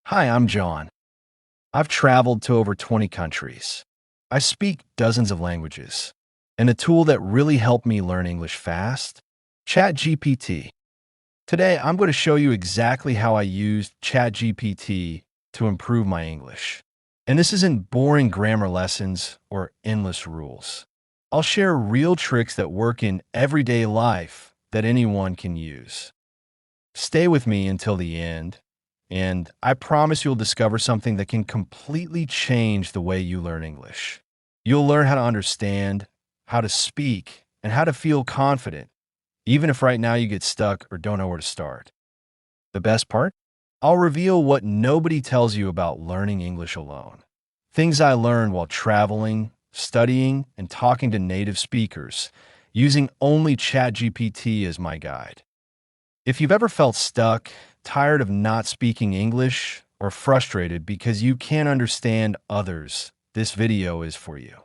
Hi, I'm John. I've traveled to over 20 countries. I speak dozens of languages. And a tool that really helped me learn English fast? ChatGPT. Today, I'm going to show you exactly how I used ChatGPT to improve my English. And this isn't boring grammar lessons or endless rules. I'll share real tricks that work in everyday life that anyone can use. Stay with me until the end, and I promise you'll discover something that can completely change the way you learn English. You'll learn how to understand, how to speak, and how to feel confident, even if right now you get stuck or don't know where to start. The best part? I'll reveal what nobody tells you about learning English alone. Things I learned while traveling, studying, and talking to native speakers, using only ChatGPT as my guide. If you've ever felt stuck, tired of not speaking English, or frustrated because you can't understand others, this video is for you.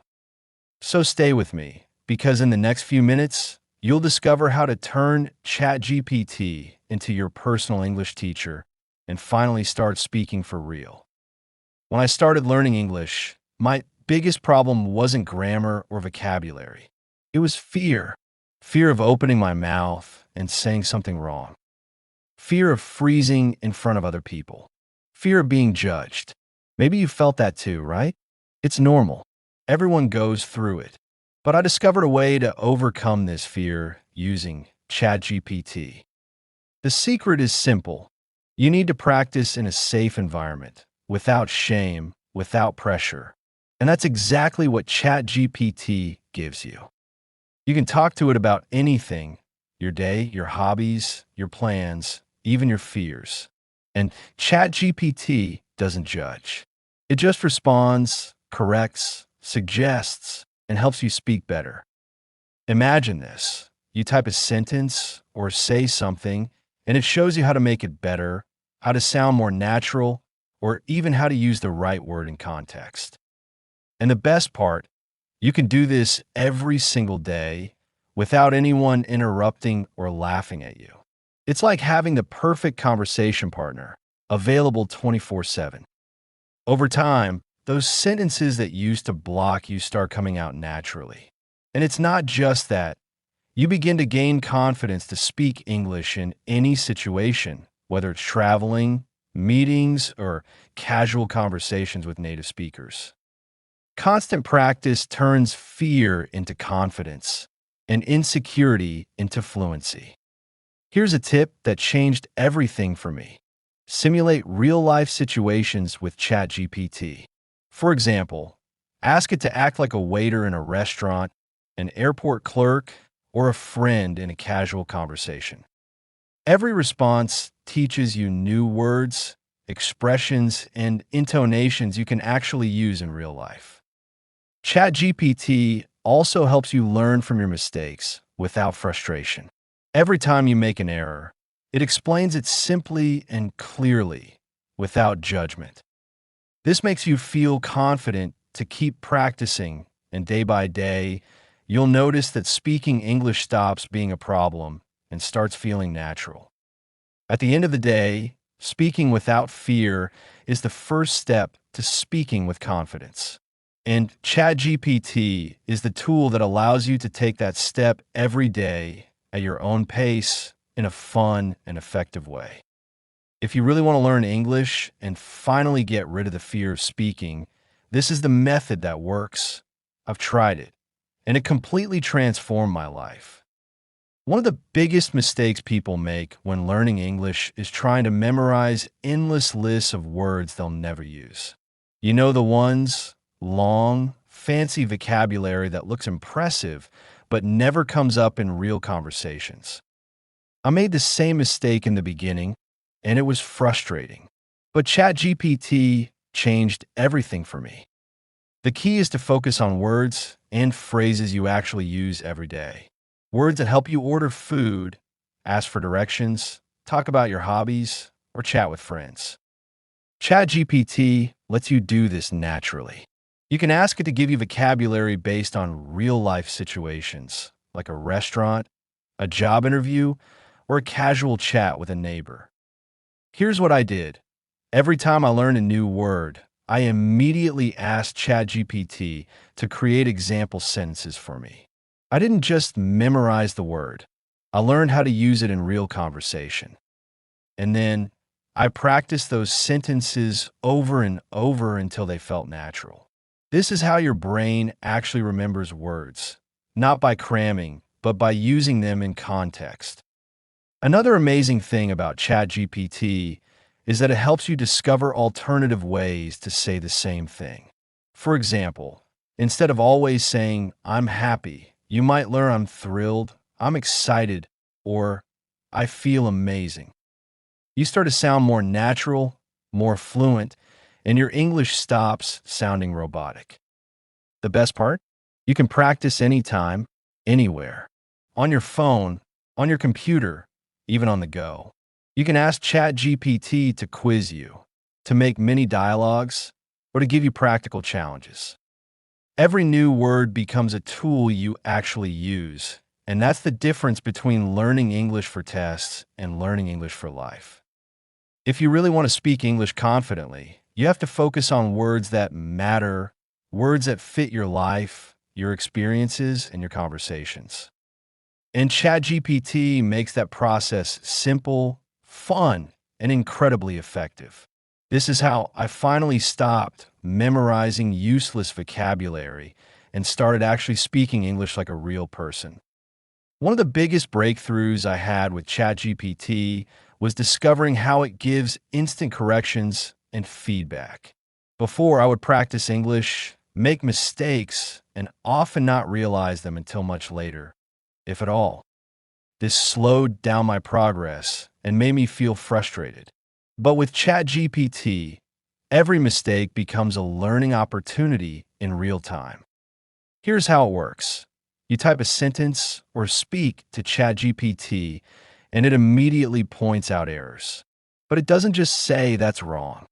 So stay with me, because in the next few minutes, you'll discover how to turn ChatGPT into your personal English teacher and finally start speaking for real. When I started learning English, my biggest problem wasn't grammar or vocabulary. It was fear. Fear of opening my mouth and saying something wrong. Fear of freezing in front of other people. Fear of being judged. Maybe you felt that too, right? It's normal. Everyone goes through it. But I discovered a way to overcome this fear using ChatGPT. The secret is simple. You need to practice in a safe environment, without shame, without pressure. And that's exactly what ChatGPT gives you. You can talk to it about anything, your day, your hobbies, your plans, even your fears. And ChatGPT doesn't judge. It just responds, corrects, suggests, and helps you speak better. Imagine this. You type a sentence or say something, and it shows you how to make it better, how to sound more natural, or even how to use the right word in context. And the best part, you can do this every single day without anyone interrupting or laughing at you. It's like having the perfect conversation partner, available 24/7. Over time, those sentences that used to block you start coming out naturally. And it's not just that. You begin to gain confidence to speak English in any situation, whether it's traveling, meetings, or casual conversations with native speakers. Constant practice turns fear into confidence and insecurity into fluency. Here's a tip that changed everything for me. Simulate real-life situations with ChatGPT. For example, ask it to act like a waiter in a restaurant, an airport clerk, or a friend in a casual conversation. Every response teaches you new words, expressions, and intonations you can actually use in real life. ChatGPT also helps you learn from your mistakes without frustration. Every time you make an error, it explains it simply and clearly, without judgment. This makes you feel confident to keep practicing, and day by day, you'll notice that speaking English stops being a problem and starts feeling natural. At the end of the day, speaking without fear is the first step to speaking with confidence. And ChatGPT is the tool that allows you to take that step every day at your own pace in a fun and effective way. If you really want to learn English and finally get rid of the fear of speaking, this is the method that works. I've tried it, and it completely transformed my life. One of the biggest mistakes people make when learning English is trying to memorize endless lists of words they'll never use. You know the ones? Long, fancy vocabulary that looks impressive but never comes up in real conversations. I made the same mistake in the beginning, and it was frustrating. But ChatGPT changed everything for me. The key is to focus on words and phrases you actually use every day. Words that help you order food, ask for directions, talk about your hobbies, or chat with friends. ChatGPT lets you do this naturally. You can ask it to give you vocabulary based on real-life situations, like a restaurant, a job interview, or a casual chat with a neighbor. Here's what I did. Every time I learn a new word, I immediately ask ChatGPT to create example sentences for me. I didn't just memorize the word, I learned how to use it in real conversation. And then I practiced those sentences over and over until they felt natural. This is how your brain actually remembers words, not by cramming, but by using them in context. Another amazing thing about ChatGPT is that it helps you discover alternative ways to say the same thing. For example, instead of always saying, I'm happy, you might learn I'm thrilled, I'm excited, or I feel amazing. You start to sound more natural, more fluent, and your English stops sounding robotic. The best part? You can practice anytime, anywhere. On your phone, on your computer, even on the go. You can ask ChatGPT to quiz you, to make mini dialogues, or to give you practical challenges. Every new word becomes a tool you actually use, and that's the difference between learning English for tests and learning English for life. If you really want to speak English confidently, you have to focus on words that matter, words that fit your life, your experiences, and your conversations. And ChatGPT makes that process simple, fun, and incredibly effective. This is how I finally stopped memorizing useless vocabulary and started actually speaking English like a real person. One of the biggest breakthroughs I had with ChatGPT was discovering how it gives instant corrections and feedback. Before, I would practice English, make mistakes, and often not realize them until much later, if at all. This slowed down my progress and made me feel frustrated. But with ChatGPT, every mistake becomes a learning opportunity in real time. Here's how it works. You type a sentence or speak to ChatGPT, and it immediately points out errors. But it doesn't just say that's wrong.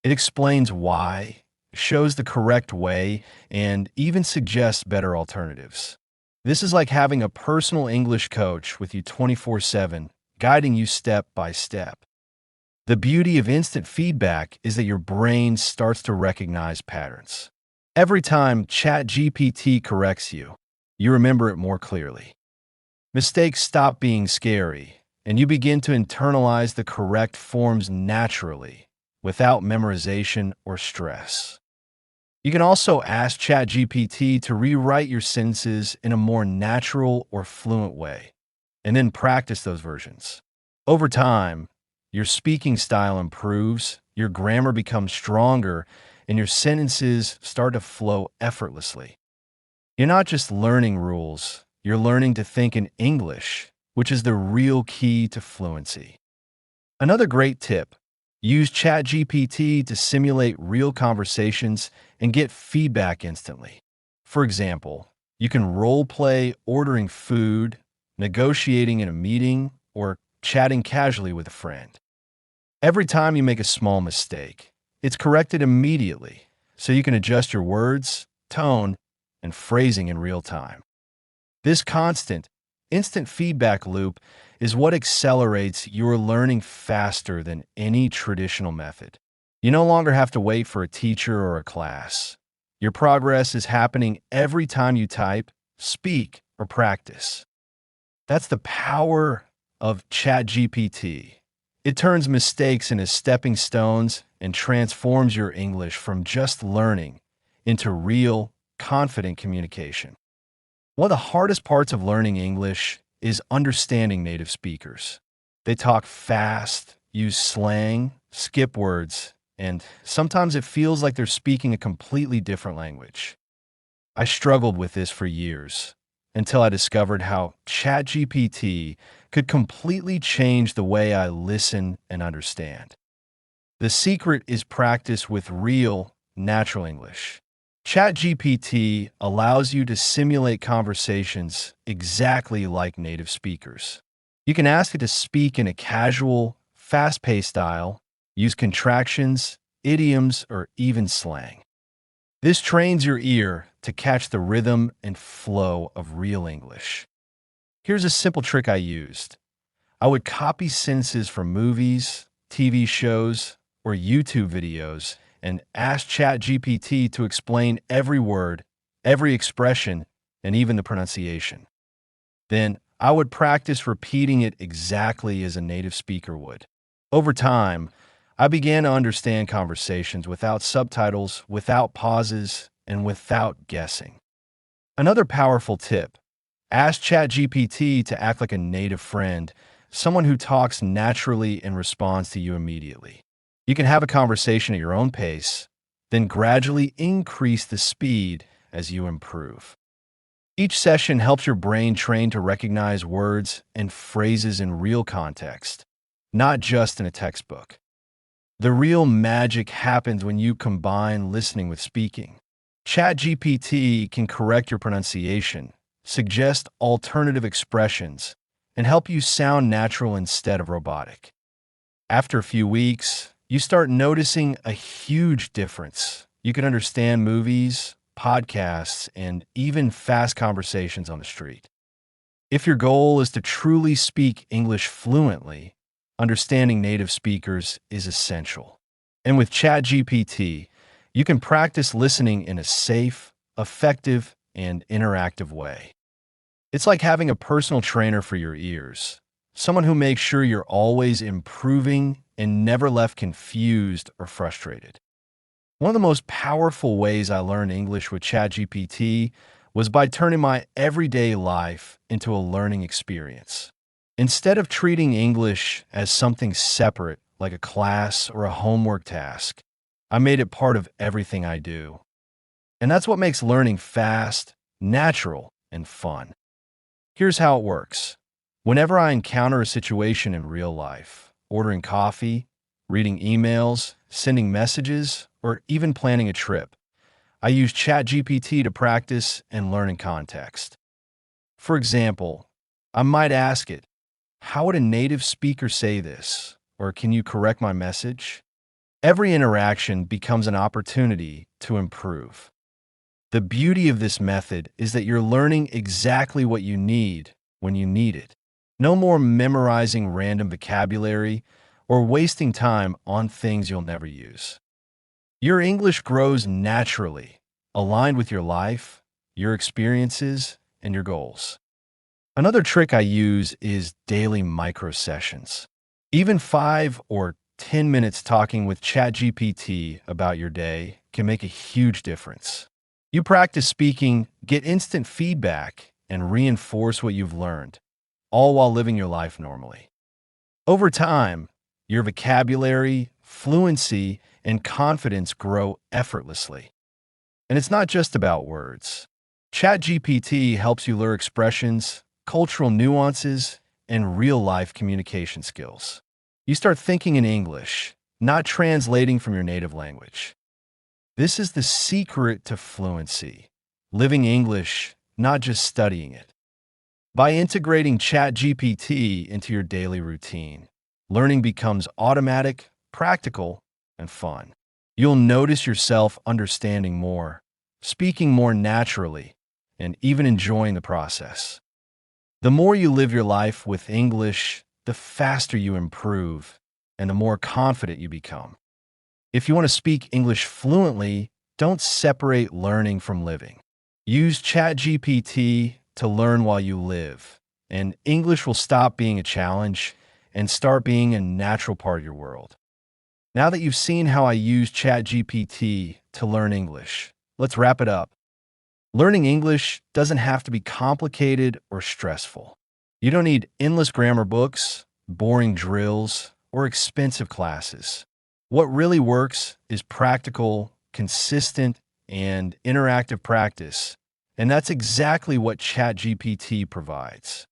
It explains why, shows the correct way, and even suggests better alternatives. This is like having a personal English coach with you 24/7, guiding you step by step. The beauty of instant feedback is that your brain starts to recognize patterns. Every time ChatGPT corrects you, you remember it more clearly. Mistakes stop being scary, and you begin to internalize the correct forms naturally, without memorization or stress. You can also ask ChatGPT to rewrite your sentences in a more natural or fluent way, and then practice those versions. Over time, your speaking style improves, your grammar becomes stronger, and your sentences start to flow effortlessly. You're not just learning rules, you're learning to think in English, which is the real key to fluency. Another great tip: use ChatGPT to simulate real conversations and get feedback instantly. For example, you can role play ordering food, negotiating in a meeting, or chatting casually with a friend. Every time you make a small mistake, it's corrected immediately, so you can adjust your words, tone, and phrasing in real time. This constant, instant feedback loop is what accelerates your learning faster than any traditional method. You no longer have to wait for a teacher or a class. Your progress is happening every time you type, speak, or practice. That's the power of ChatGPT. It turns mistakes into stepping stones and transforms your English from just learning into real, confident communication. One of the hardest parts of learning English is understanding native speakers. They talk fast, use slang, skip words, and sometimes it feels like they're speaking a completely different language. I struggled with this for years until I discovered how ChatGPT could completely change the way I listen and understand. The secret is practice with real, natural English. ChatGPT allows you to simulate conversations exactly like native speakers. You can ask it to speak in a casual, fast-paced style, use contractions, idioms, or even slang. This trains your ear to catch the rhythm and flow of real English. Here's a simple trick I used. I would copy sentences from movies, TV shows, or YouTube videos and ask ChatGPT to explain every word, every expression, and even the pronunciation. Then I would practice repeating it exactly as a native speaker would. Over time, I began to understand conversations without subtitles, without pauses, and without guessing. Another powerful tip: ask ChatGPT to act like a native friend, someone who talks naturally and responds to you immediately. You can have a conversation at your own pace, then gradually increase the speed as you improve. Each session helps your brain train to recognize words and phrases in real context, not just in a textbook. The real magic happens when you combine listening with speaking. ChatGPT can correct your pronunciation, suggest alternative expressions, and help you sound natural instead of robotic. After a few weeks, you start noticing a huge difference. You can understand movies, podcasts, and even fast conversations on the street. If your goal is to truly speak English fluently, understanding native speakers is essential. And with ChatGPT, you can practice listening in a safe, effective, and interactive way. It's like having a personal trainer for your ears, someone who makes sure you're always improving and never left confused or frustrated. One of the most powerful ways I learned English with ChatGPT was by turning my everyday life into a learning experience. Instead of treating English as something separate, like a class or a homework task, I made it part of everything I do. And that's what makes learning fast, natural, and fun. Here's how it works. Whenever I encounter a situation in real life, ordering coffee, reading emails, sending messages, or even planning a trip, I use ChatGPT to practice and learn in context. For example, I might ask it, how would a native speaker say this? Or can you correct my message? Every interaction becomes an opportunity to improve. The beauty of this method is that you're learning exactly what you need when you need it. No more memorizing random vocabulary or wasting time on things you'll never use. Your English grows naturally, aligned with your life, your experiences, and your goals. Another trick I use is daily micro sessions. Even 5 or 10 minutes talking with ChatGPT about your day can make a huge difference. You practice speaking, get instant feedback, and reinforce what you've learned, all while living your life normally. Over time, your vocabulary, fluency, and confidence grow effortlessly. And it's not just about words. ChatGPT helps you learn expressions, cultural nuances, and real-life communication skills. You start thinking in English, not translating from your native language. This is the secret to fluency: living English, not just studying it. By integrating ChatGPT into your daily routine, learning becomes automatic, practical, and fun. You'll notice yourself understanding more, speaking more naturally, and even enjoying the process. The more you live your life with English, the faster you improve and the more confident you become. If you want to speak English fluently, don't separate learning from living. Use ChatGPT to learn while you live, and English will stop being a challenge and start being a natural part of your world. Now that you've seen how I use ChatGPT to learn English, let's wrap it up. Learning English doesn't have to be complicated or stressful. You don't need endless grammar books, boring drills, or expensive classes. What really works is practical, consistent, and interactive practice, and that's exactly what ChatGPT provides.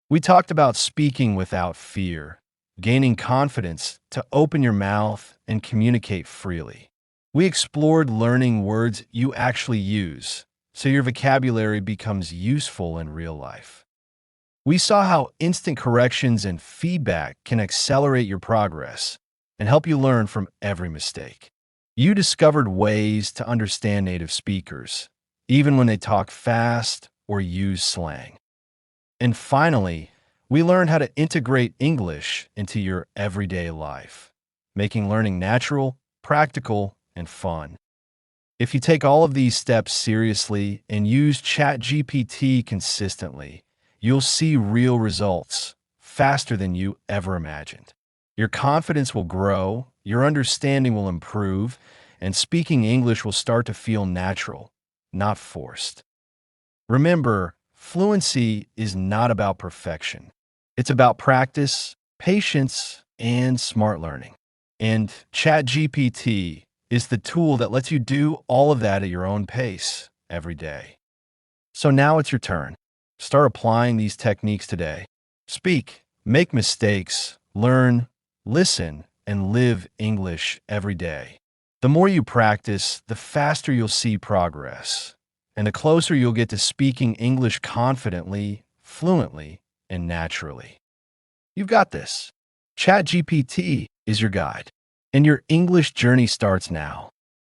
We talked about speaking without fear, gaining confidence to open your mouth and communicate freely. We explored learning words you actually use, so your vocabulary becomes useful in real life. We saw how instant corrections and feedback can accelerate your progress and help you learn from every mistake. You discovered ways to understand native speakers, even when they talk fast or use slang. And finally, we learned how to integrate English into your everyday life. making learning natural, practical, and fun. If you take all of these steps seriously and use ChatGPT consistently, you'll see real results faster than you ever imagined. Your confidence will grow, your understanding will improve, and speaking English will start to feel natural, not forced. Remember, fluency is not about perfection. It's about practice, patience, and smart learning. And ChatGPT is the tool that lets you do all of that at your own pace every day. So now it's your turn. Start applying these techniques today. Speak, make mistakes, learn, listen, and live English every day. The more you practice, the faster you'll see progress, and the closer you'll get to speaking English confidently, fluently, and naturally. You've got this. ChatGPT is your guide, and your English journey starts now.